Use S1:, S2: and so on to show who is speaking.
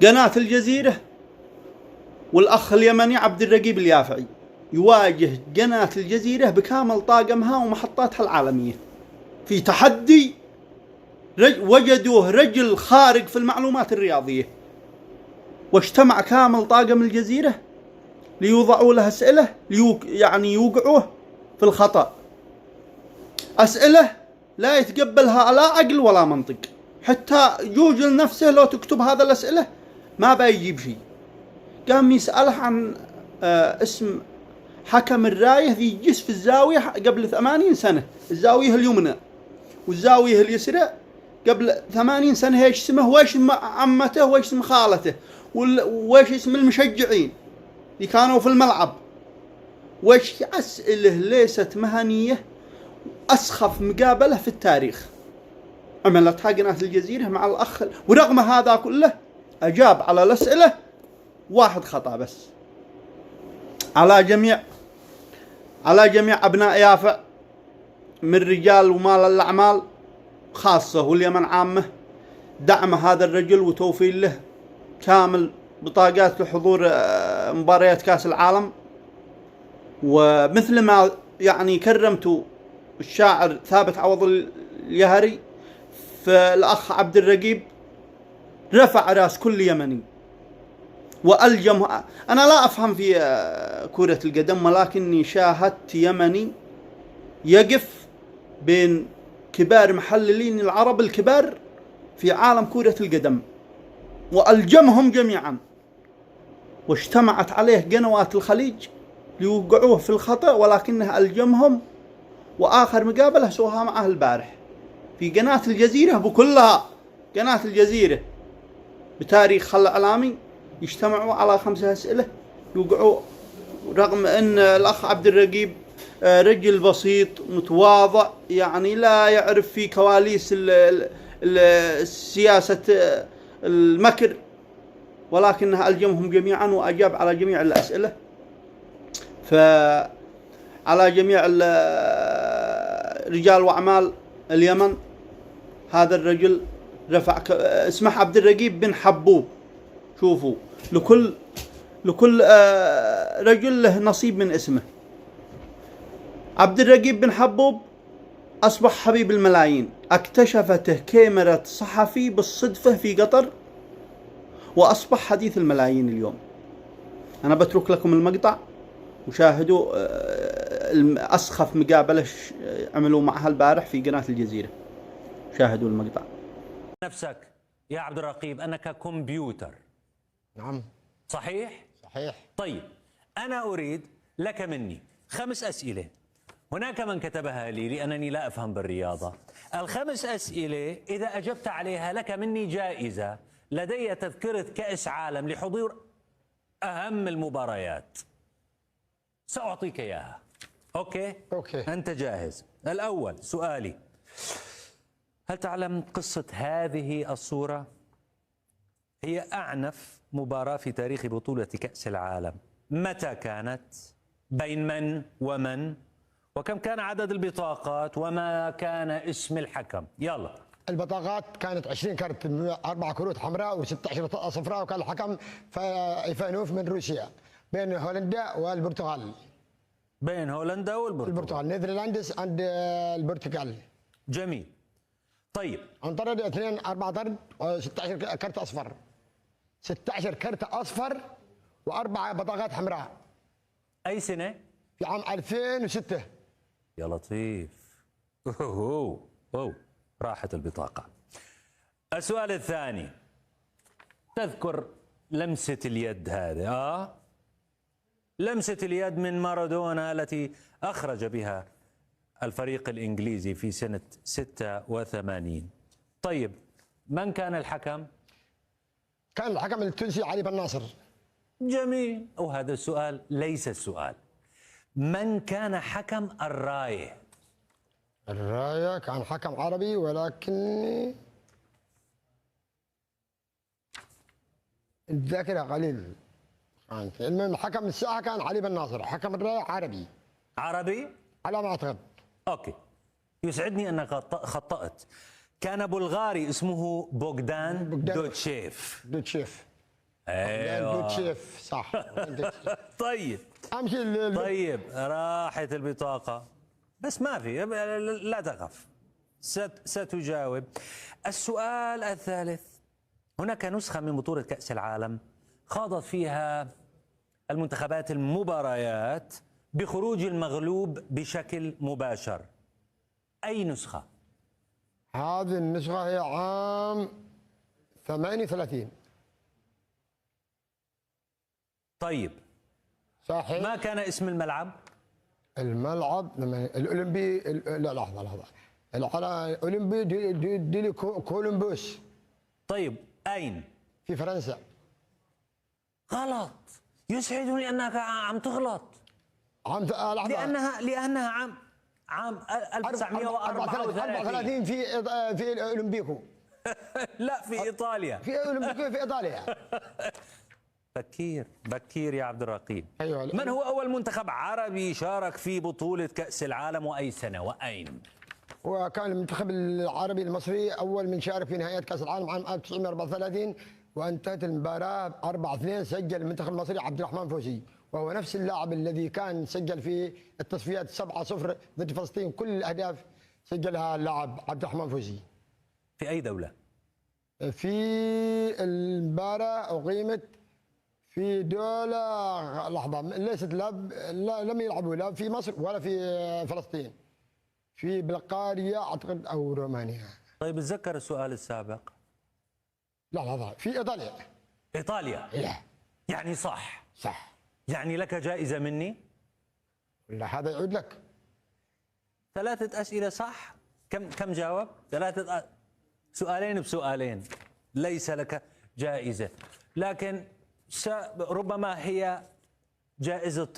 S1: قناة الجزيرة والأخ اليمني عبد الرقيب اليافعي يواجه قناة الجزيرة بكامل طاقمها ومحطاتها العالمية في تحدي وجدوه رجل خارق في المعلومات الرياضية، واجتمع كامل طاقم الجزيرة ليوضعوا له أسئلة يعني يوقعوه في الخطأ، أسئلة لا يتقبلها لا عقل ولا منطق. حتى جوجل نفسه لو تكتب هذا الأسئلة ما بيجيب شيء. قام يسأله عن اسم حكم الراية ذي جس في الزاوية قبل 80 سنة، الزاوية اليمنى والزاوية اليسرى قبل 80 سنة، ايش اسمه وايش اسم عمته وايش اسم خالته وايش اسم المشجعين اللي كانوا في الملعب، وايش أسئلة ليست مهنية. أسخف مقابلة في التاريخ عملتها قناة الجزيرة مع الأخ، ورغم هذا كله أجاب على الأسئلة واحد خطأ بس. على جميع أبناء يافع من رجال ومال الأعمال خاصة واليمن عامة دعم هذا الرجل وتوفير له كامل بطاقات لحضور مباريات كأس العالم. ومثل ما يعني كرمتوا الشاعر ثابت عوض اليهري، فالأخ عبد الرقيب رفع راس كل يمني وألجم. أنا لا أفهم في كرة القدم، ولكني شاهدت يمني يقف بين كبار محللين العرب الكبار في عالم كرة القدم وألجمهم جميعا، واجتمعت عليه قنوات الخليج ليوقعوه في الخطأ، ولكنه ألجمهم. وآخر مقابلة سوها معه البارح في قناة الجزيرة بكلها، قناة الجزيرة بتاريخ الإعلامي يجتمعوا على 5 أسئلة يوقعوا، رغم أن الأخ عبد الرقيب رجل بسيط متواضع يعني لا يعرف في كواليس السياسة المكر، ولكنه ألجمهم جميعا وأجاب على جميع الأسئلة. فعلى جميع رجال وأعمال اليمن هذا الرجل رفع اسمه عبد الرقيب بن حبوب. شوفوا لكل رجل له نصيب من اسمه. عبد الرقيب بن حبوب أصبح حبيب الملايين، اكتشفته كاميرا صحفي بالصدفة في قطر وأصبح حديث الملايين اليوم. أنا بترك لكم المقطع وشاهدوا أسخف مقابلة عملوا معها البارح في قناة الجزيرة. شاهدوا المقطع.
S2: نفسك يا عبد الرقيب أنك كمبيوتر.
S3: نعم
S2: صحيح؟
S3: صحيح.
S2: طيب أنا أريد لك مني 5 أسئلة، هناك من كتبها لي لأنني لا أفهم بالرياضة. ال5 أسئلة إذا أجبت عليها لك مني جائزة، لدي تذكرة كأس عالم لحضور أهم المباريات، سأعطيك إياها. أوكي؟ أنت جاهز؟ الأول سؤالي: هل تعلم قصة هذه الصورة؟ هي أعنف مباراة في تاريخ بطولة كأس العالم. متى كانت؟ بين من ومن؟ وكم كان عدد البطاقات؟ وما كان اسم الحكم؟ يلا.
S3: البطاقات كانت 20 كرت، 4 كروت حمراء و16 بطاقة صفراء، وكان الحكم ايفانوف من روسيا، بين هولندا والبرتغال.
S2: بين هولندا والبرتغال.
S3: نيذرلاندس عند البرتغال.
S2: جميل. طيب
S3: انطرد 2 4 طرد و16 كرت اصفر. 16 كرت اصفر و4 بطاقات حمراء.
S2: اي سنة؟
S3: في عام 2006.
S2: يا لطيف. أوه. راحت البطاقة. السؤال الثاني: تذكر لمسة اليد هذه؟ لمسة اليد من مارادونا التي أخرج بها الفريق الإنجليزي في سنة 86. طيب من كان الحكم؟
S3: كان الحكم التونسي علي بن ناصر.
S2: جميل. وهذا السؤال ليس السؤال. من كان حكم الراية؟
S3: الراية كان حكم عربي، ولكن الذاكرة قليل. المهم الحكم الساعة كان علي بن ناصر، حكم الراية عربي.
S2: عربي؟
S3: على ما أعتقد.
S2: أوكي، يسعدني أنك خطأت. كان بلغاري اسمه بوغدان دوتشيف. ايوه
S3: شيف صح.
S2: طيب
S3: امشي
S2: طيب راحت البطاقة، بس ما في، لا تخف ستجاوب. السؤال الثالث: هناك نسخة من بطولة كأس العالم خاضت فيها المنتخبات المباريات بخروج المغلوب بشكل مباشر، أي نسخة؟
S3: هذه النسخة هي عام 38.
S2: طيب
S3: صحيح.
S2: ما كان اسم الملعب؟
S3: الملعب الأولمبي، لا لحظة الأولمبي دي كولومبوس.
S2: طيب أين؟
S3: في فرنسا.
S2: غلط. يسعدني أنك عم تغلط.
S3: عام
S2: لأنها عام 1934
S3: في الأولمبيكو.
S2: لا في إيطاليا.
S3: في أولمبيكو في إيطاليا.
S2: بكير يا عبد الرقيب.
S3: أيوة.
S2: من هو أول منتخب عربي شارك في بطولة كأس العالم وأي سنة وأين؟
S3: وكان المنتخب العربي المصري أول من شارك في نهائيات كأس العالم عام 1934، وانتهت المباراة 4-2. سجل المنتخب المصري عبد الرحمن فوزي، وهو نفس اللاعب الذي كان سجل في التصفيات 7-0 ضد فلسطين. كل الأهداف سجلها اللاعب عبد الرحمن فوزي.
S2: في أي دولة؟
S3: في المباراة أقيمت في دولة، لحظة، ليست لم يلعبوا لا في مصر ولا في فلسطين، في بلغاريا أعتقد أو رومانيا.
S2: طيب اتذكر السؤال السابق.
S3: لا لحظة، في إيطاليا.
S2: إيطاليا؟
S3: لا.
S2: يعني صح. يعني لك جائزة مني؟
S3: لا، هذا يعود لك.
S2: 3 أسئلة صح. كم جاوب؟ 3 سؤالين بسؤالين. ليس لك جائزة، لكن ربما هي جائزة